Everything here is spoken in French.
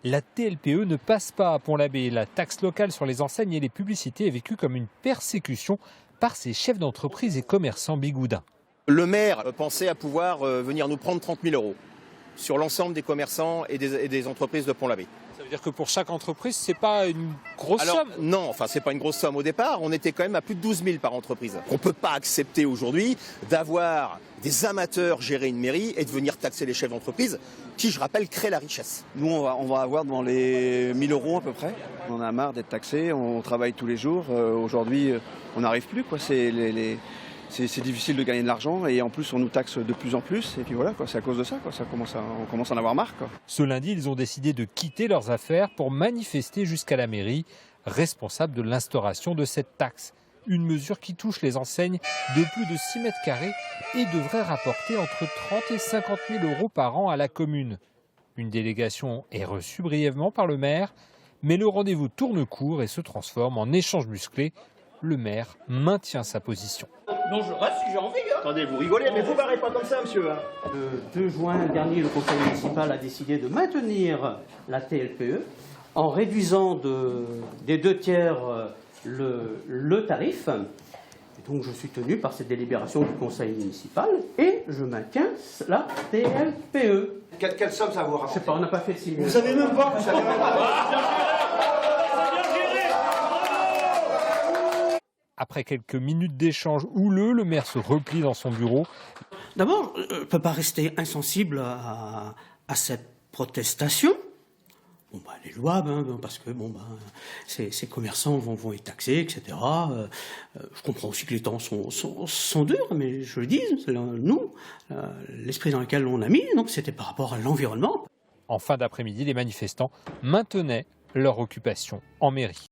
La TLPE ne passe pas à Pont-l'Abbé. La taxe locale sur les enseignes et les publicités est vécue comme une persécution par ces chefs d'entreprise et commerçants bigoudins. Le maire pensait à pouvoir venir nous prendre 30 000 € sur l'ensemble des commerçants et des entreprises de Pont-l'Abbé. Ça veut dire que pour chaque entreprise, c'est pas une grosse somme? Non, c'est pas une grosse somme au départ. On était quand même à plus de 12 000 par entreprise. On ne peut pas accepter aujourd'hui d'avoir des amateurs gérer une mairie et de venir taxer les chefs d'entreprise qui, je rappelle, créent la richesse. Nous, on va avoir dans les 1 000 € à peu près. On en a marre d'être taxés, on travaille tous les jours. Aujourd'hui, on n'arrive plus, quoi. C'est difficile de gagner de l'argent et en plus on nous taxe de plus en plus et puis voilà, c'est à cause de ça, on commence à en avoir marre, quoi. Ce lundi, ils ont décidé de quitter leurs affaires pour manifester jusqu'à la mairie, responsable de l'instauration de cette taxe. Une mesure qui touche les enseignes de plus de 6 mètres carrés et devrait rapporter entre 30 et 50 000 € par an à la commune. Une délégation est reçue brièvement par le maire, mais le rendez-vous tourne court et se transforme en échange musclé. Le maire maintient sa position. Non, je reste si j'ai envie. Attendez, vous rigolez, mais vous barrez pas comme ça, monsieur. Le 2 juin dernier, le conseil municipal a décidé de maintenir la TLPE en réduisant des 2 tiers le tarif. Et donc je suis tenu par cette délibération du conseil municipal et je maintiens la TLPE. Quelle somme ça vous rapporte? Je sais pas, on n'a pas fait de simulation. Vous savez même pas. Après quelques minutes d'échange houleux, le maire se replie dans son bureau. D'abord, je ne peux pas rester insensible à cette protestation. Bon, elle est louable, parce que ces commerçants vont être taxés, etc. Je comprends aussi que les temps sont durs, mais je le dis, nous, l'esprit dans lequel on a mis, donc c'était par rapport à l'environnement. En fin d'après-midi, les manifestants maintenaient leur occupation en mairie.